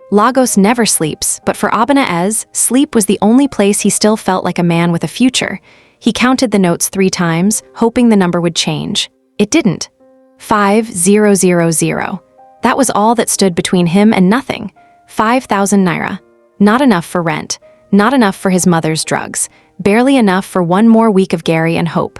Lagos never sleeps, but for Abanaez, sleep was the only place he still felt like a man with a future. He counted the notes 3 times, hoping the number would change. It didn't. 5000. That was all that stood between him and nothing. 5,000 naira. Not enough for rent. Not enough for his mother's drugs. Barely enough for one more week of Gary and hope.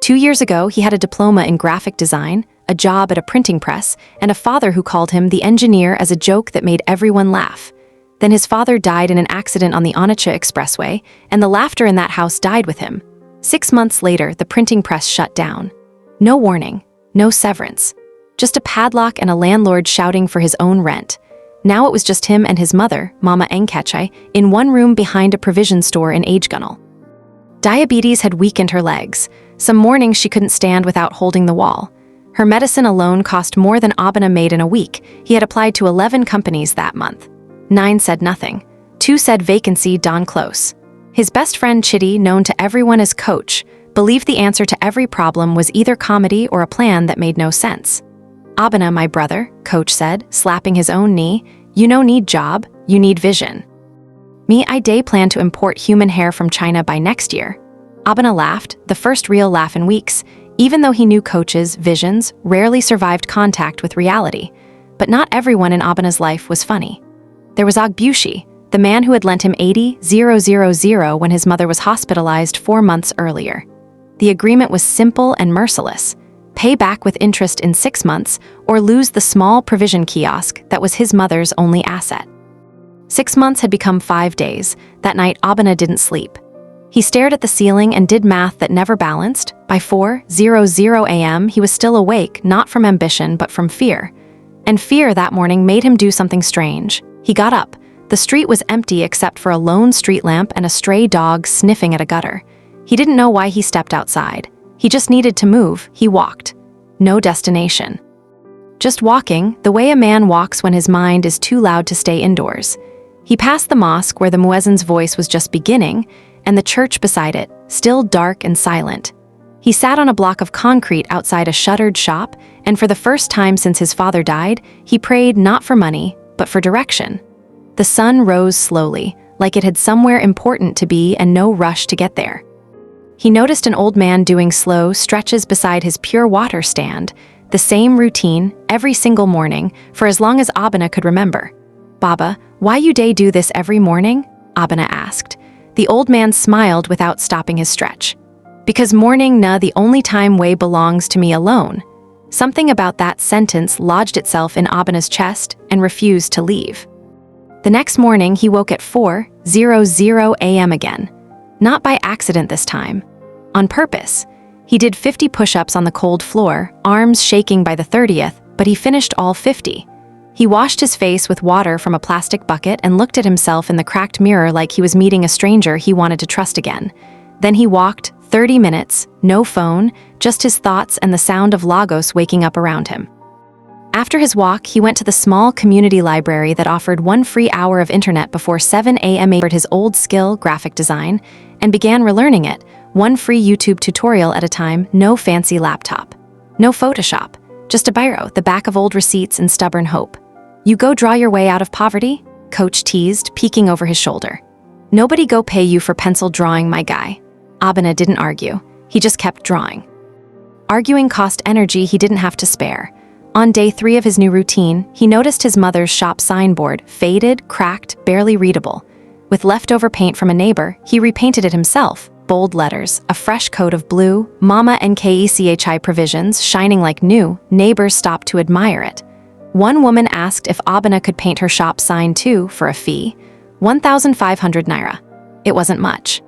2 years ago, he had a diploma in graphic design, a job at a printing press, and a father who called him the engineer as a joke that made everyone laugh. Then his father died in an accident on the Onitsha Expressway, and the laughter in that house died with him. 6 months later, the printing press shut down. No warning, no severance. Just a padlock and a landlord shouting for his own rent. Now it was just him and his mother, Mama Enkechai, in one room behind a provision store in Agegunnel. Diabetes had weakened her legs. Some mornings she couldn't stand without holding the wall. Her medicine alone cost more than Abana made in a week. He had applied to 11 companies that month. 9 said nothing. 2 said vacancy Don close. His best friend Chitty, known to everyone as Coach, believed the answer to every problem was either comedy or a plan that made no sense. Abana, my brother, Coach said, slapping his own knee, you no need job, you need vision. Me, I day plan to import human hair from China by next year. Abana laughed, the first real laugh in weeks, even though he knew Coach's visions rarely survived contact with reality. But not everyone in Abana's life was funny. There was Ogbushi, the man who had lent him 80,000 when his mother was hospitalized 4 months earlier. The agreement was simple and merciless. Pay back with interest in 6 months, or lose the small provision kiosk that was his mother's only asset. 6 months had become 5 days. That night, Abana didn't sleep. He stared at the ceiling and did math that never balanced. By 4:00 a.m., he was still awake, not from ambition, but from fear. And fear that morning made him do something strange. He got up. The street was empty except for a lone street lamp and a stray dog sniffing at a gutter. He didn't know why he stepped outside. He just needed to move. He walked. No destination. Just walking, the way a man walks when his mind is too loud to stay indoors. He passed the mosque where the muezzin's voice was just beginning, and the church beside it, still dark and silent. He sat on a block of concrete outside a shuttered shop, and for the first time since his father died, he prayed not for money, but for direction. The sun rose slowly, like it had somewhere important to be and no rush to get there. He noticed an old man doing slow stretches beside his pure water stand, the same routine every single morning for as long as Abana could remember. "Baba, why you day do this every morning?" Abana asked. The old man smiled without stopping his stretch. "Because morning na the only time way belongs to me alone." Something about that sentence lodged itself in Abana's chest and refused to leave. The next morning, he woke at 4:00 a.m. again. Not by accident this time. On purpose. He did 50 push-ups on the cold floor, arms shaking by the 30th, but he finished all 50. He washed his face with water from a plastic bucket and looked at himself in the cracked mirror like he was meeting a stranger he wanted to trust again. Then he walked 30 minutes, no phone, just his thoughts and the sound of Lagos waking up around him. After his walk, he went to the small community library that offered 1 free hour of internet before 7 a.m. His old skill, graphic design, and began relearning it, 1 free YouTube tutorial at a time, no fancy laptop. No Photoshop, just a biro, the back of old receipts and stubborn hope. "You go draw your way out of poverty?" Coach teased, peeking over his shoulder. "Nobody go pay you for pencil drawing, my guy." Abana didn't argue. He just kept drawing. Arguing cost energy he didn't have to spare. On day 3 of his new routine, he noticed his mother's shop signboard, faded, cracked, barely readable. With leftover paint from a neighbor, he repainted it himself. Bold letters, a fresh coat of blue, Mama Nkechai provisions shining like new. Neighbors stopped to admire it. One woman asked if Abana could paint her shop sign too for a fee, 1,500 naira. It wasn't much.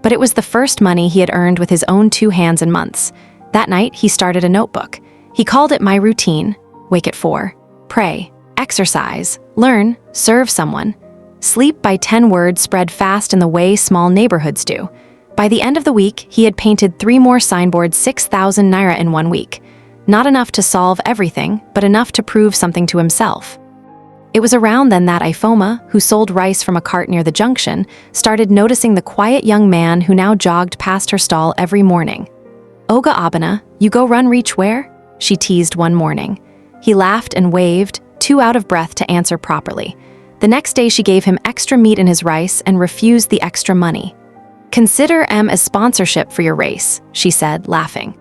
But it was the first money he had earned with his own 2 hands in months. That night, he started a notebook. He called it My Routine. Wake at 4. Pray. Exercise. Learn. Serve someone. Sleep by 10 words spread fast in the way small neighborhoods do. By the end of the week, he had painted 3 more signboards, 6,000 naira in 1 week. Not enough to solve everything, but enough to prove something to himself. It was around then that Ifoma, who sold rice from a cart near the junction, started noticing the quiet young man who now jogged past her stall every morning. "Oga Abana, you go run reach where?" she teased one morning. He laughed and waved, too out of breath to answer properly. The next day she gave him extra meat in his rice and refused the extra money. "Consider M as sponsorship for your race," she said, laughing.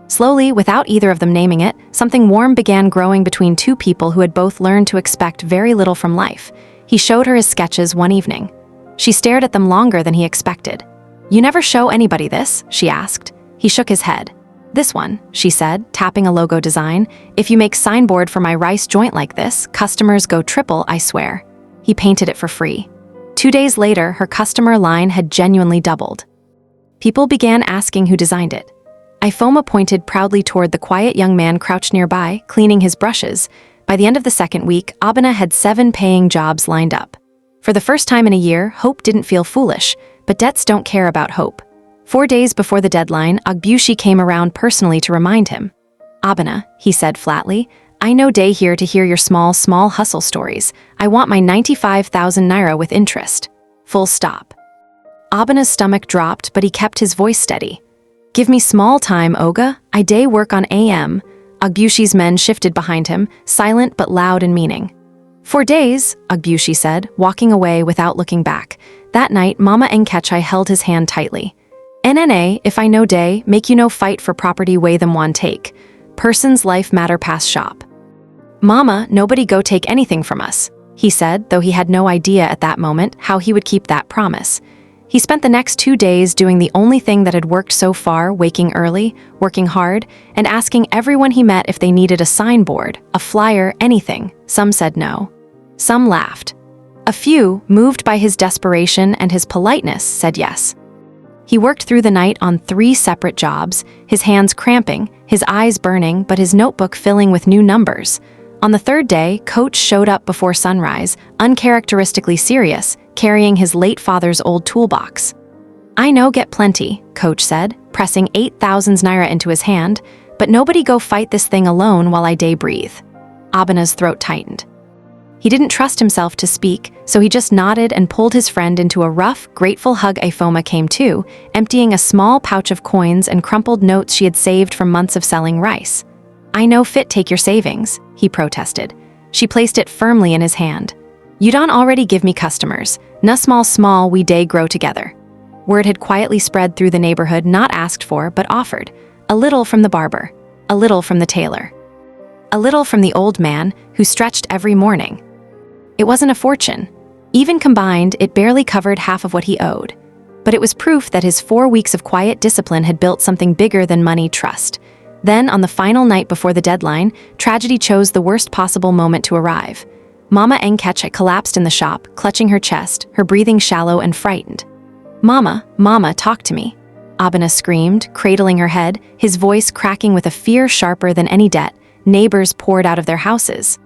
Slowly, without either of them naming it, something warm began growing between two people who had both learned to expect very little from life. He showed her his sketches one evening. She stared at them longer than he expected. "You never show anybody this?" she asked. He shook his head. "This one," she said, tapping a logo design. "If you make signboard for my rice joint like this, customers go triple, I swear." He painted it for free. 2 days later, her customer line had genuinely doubled. People began asking who designed it. Ifoma pointed proudly toward the quiet young man crouched nearby, cleaning his brushes. By the end of the second week, Abena had 7 paying jobs lined up. For the first time in a year, hope didn't feel foolish, but debts don't care about hope. 4 days before the deadline, Ogbushi came around personally to remind him. "Abena," he said flatly, "I no day here to hear your small hustle stories. I want my 95,000 naira with interest. Full stop." Abena's stomach dropped, but he kept his voice steady. "Give me small time, Oga. I day work on AM." Ogbushi's men shifted behind him, silent but loud in meaning. "4 days," Ogbushi said, walking away without looking back. That night, Mama Nkechai held his hand tightly. "NNA, if I no day, make you no fight for property way them one take. Person's life matter pass shop." "Mama, nobody go take anything from us," he said, though he had no idea at that moment how he would keep that promise. He spent the next 2 days doing the only thing that had worked so far, waking early, working hard, and asking everyone he met if they needed a signboard, a flyer, anything. Some said no. Some laughed. A few, moved by his desperation and his politeness, said yes. He worked through the night on 3 separate jobs, his hands cramping, his eyes burning, but his notebook filling with new numbers. On the 3rd day, Coach showed up before sunrise, uncharacteristically serious, carrying his late father's old toolbox. "I know get plenty," Coach said, pressing 8,000 naira into his hand, "but nobody go fight this thing alone while I day breathe." Abena's throat tightened. He didn't trust himself to speak, so he just nodded and pulled his friend into a rough, grateful hug. Ifoma came too, emptying a small pouch of coins and crumpled notes she had saved from months of selling rice. "I no fit take your savings," he protested. She placed it firmly in his hand. "You don't already give me customers. Na small we day grow together." Word had quietly spread through the neighborhood, not asked for, but offered. A little from the barber, a little from the tailor, a little from the old man who stretched every morning. It wasn't a fortune. Even combined, it barely covered half of what he owed. But it was proof that his 4 weeks of quiet discipline had built something bigger than money, trust. Then, on the final night before the deadline, tragedy chose the worst possible moment to arrive. Mama Nkechai collapsed in the shop, clutching her chest, her breathing shallow and frightened. "Mama, Mama, talk to me," Abena screamed, cradling her head, his voice cracking with a fear sharper than any debt. Neighbors poured out of their houses.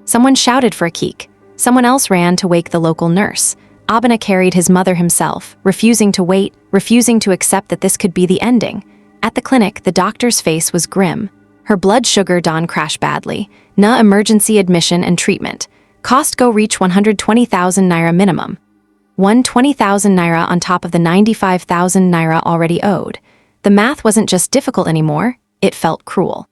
Someone shouted for a keek. Someone else ran to wake the local nurse. Abena carried his mother himself, refusing to wait, refusing to accept that this could be the ending. At the clinic, the doctor's face was grim. Her blood sugar don crash badly. Na emergency admission and treatment. Cost go reach 120,000 naira minimum. 120,000 naira on top of the 95,000 naira already owed. The math wasn't just difficult anymore, it felt cruel.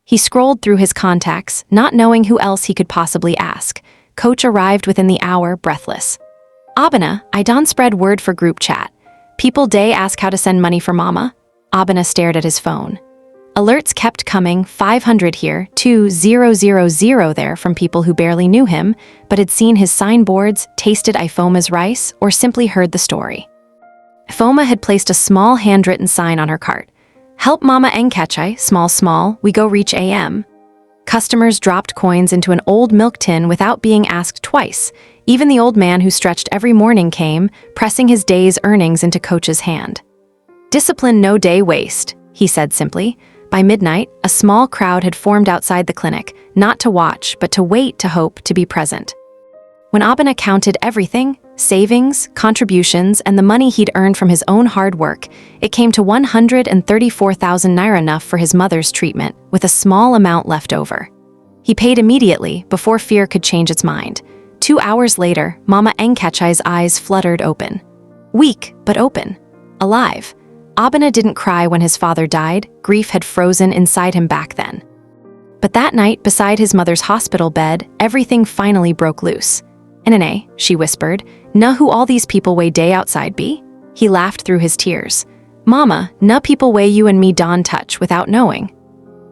He scrolled through his contacts, not knowing who else he could possibly ask. Coach arrived within the hour, breathless. "Abena, I don spread word for group chat. People day ask how to send money for mama." Abena stared at his phone. Alerts kept coming, 500 here, 2000 there from people who barely knew him, but had seen his signboards, tasted Ifoma's rice, or simply heard the story. Ifoma had placed a small handwritten sign on her cart. "Help Mama Nkechai, small, we go reach AM." Customers dropped coins into an old milk tin without being asked twice. Even the old man who stretched every morning came, pressing his day's earnings into Coach's hand. "Discipline no day waste," he said simply. By midnight, a small crowd had formed outside the clinic, not to watch, but to wait, to hope, to be present. When Abena counted everything, savings, contributions, and the money he'd earned from his own hard work, it came to 134,000 naira, enough for his mother's treatment, with a small amount left over. He paid immediately, before fear could change its mind. 2 hours later, Mama Nkechai's eyes fluttered open. Weak, but open. Alive. Abena didn't cry when his father died, grief had frozen inside him back then. But that night, beside his mother's hospital bed, everything finally broke loose. "Nene," she whispered, "na who all these people way day outside be?" He laughed through his tears. "Mama, na people way you and me dawn touch without knowing."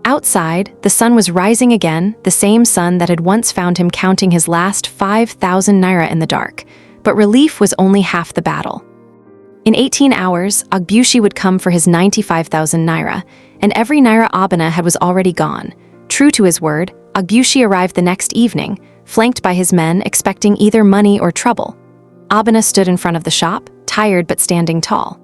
Outside, the sun was rising again, the same sun that had once found him counting his last 5,000 naira in the dark. But relief was only half the battle. In 18 hours, Ogbushi would come for his 95,000 naira, and every naira Abena had was already gone. True to his word, Ogbushi arrived the next evening, flanked by his men expecting either money or trouble. Abena stood in front of the shop, tired but standing tall.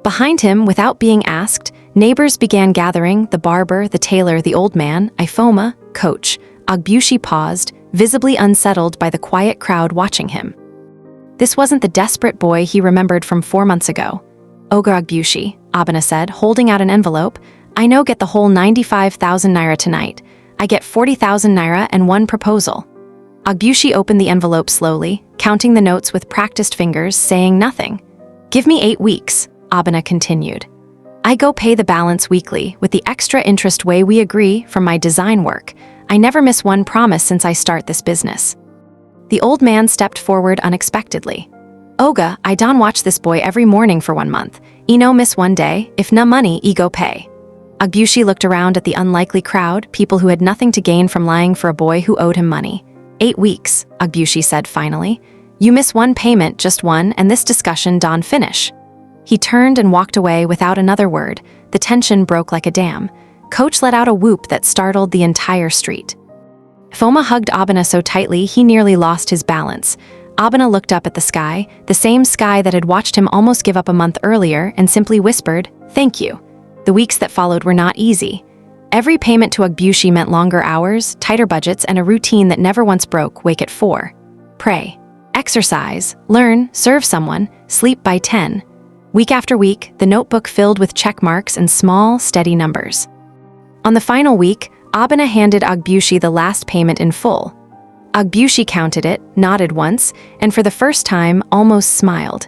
Behind him, without being asked, neighbors began gathering: the barber, the tailor, the old man, Ifoma, coach. Ogbushi paused, visibly unsettled by the quiet crowd watching him. This wasn't the desperate boy he remembered from 4 months ago. "Oga Ogbushi," Abena said, holding out an envelope, "I know get the whole 95,000 naira tonight. I get 40,000 naira and one proposal." Ogbushi opened the envelope slowly, counting the notes with practiced fingers, saying nothing. "Give me 8 weeks, Abena continued. "I go pay the balance weekly, with the extra interest way we agree from my design work. I never miss one promise since I start this business." The old man stepped forward unexpectedly. "Oga, I don watch this boy every morning for 1 month. E no miss one day, if na money, e go pay." Ogbushi looked around at the unlikely crowd, people who had nothing to gain from lying for a boy who owed him money. 8 weeks, Ogbushi said finally. "You miss one payment, just one, and this discussion don finish." He turned and walked away without another word. The tension broke like a dam. Coach let out a whoop that startled the entire street. Foma hugged Abena so tightly he nearly lost his balance. Abena looked up at the sky, the same sky that had watched him almost give up a month earlier, and simply whispered, "Thank you." The weeks that followed were not easy. Every payment to Ogbushi meant longer hours, tighter budgets, and a routine that never once broke: wake at 4, pray, exercise, learn, serve someone, sleep by 10. Week after week, the notebook filled with check marks and small, steady numbers. On the final week, Abena handed Ogbushi the last payment in full. Ogbushi counted it, nodded once, and for the first time, almost smiled.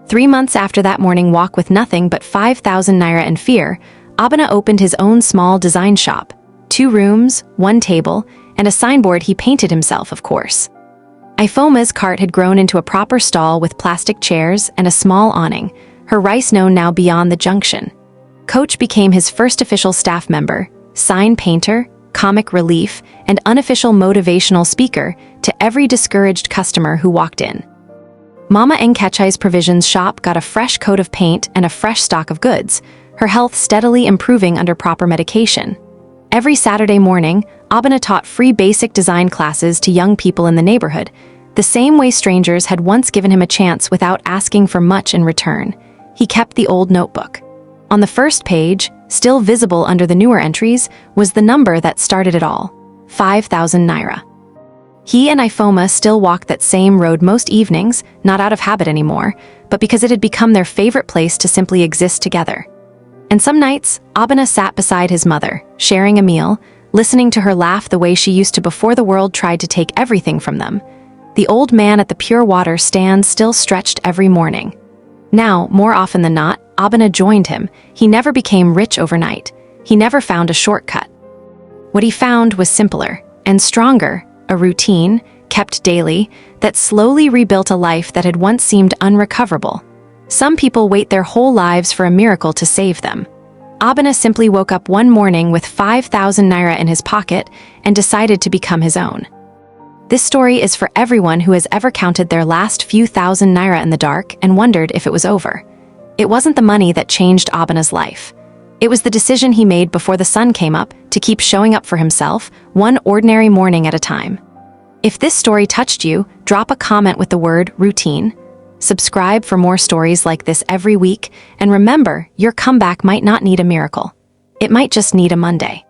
3 months after that morning walk with nothing but 5,000 naira in fear, Abena opened his own small design shop. 2 rooms, 1 table, and a signboard he painted himself, of course. Ifoma's cart had grown into a proper stall with plastic chairs and a small awning, her rice known now beyond the junction. Coach became his first official staff member, sign painter, comic relief, and unofficial motivational speaker to every discouraged customer who walked in. Mama Nkechai's provisions shop got a fresh coat of paint and a fresh stock of goods, her health steadily improving under proper medication. Every Saturday morning, Abena taught free basic design classes to young people in the neighborhood, the same way strangers had once given him a chance without asking for much in return. He kept the old notebook. On the first page, still visible under the newer entries, was the number that started it all: 5,000 naira. He and Ifoma still walked that same road most evenings, not out of habit anymore, but because it had become their favorite place to simply exist together. And some nights, Abena sat beside his mother, sharing a meal, listening to her laugh the way she used to before the world tried to take everything from them. The old man at the pure water stand still stretched every morning. Now, more often than not, Abena joined him. He never became rich overnight. He never found a shortcut. What he found was simpler and stronger, a routine, kept daily, that slowly rebuilt a life that had once seemed unrecoverable. Some people wait their whole lives for a miracle to save them. Abena simply woke up one morning with 5,000 naira in his pocket and decided to become his own. This story is for everyone who has ever counted their last few thousand naira in the dark and wondered if it was over. It wasn't the money that changed Abena's life. It was the decision he made before the sun came up to keep showing up for himself, one ordinary morning at a time. If this story touched you, drop a comment with the word routine. Subscribe for more stories like this every week, and remember, your comeback might not need a miracle. It might just need a Monday.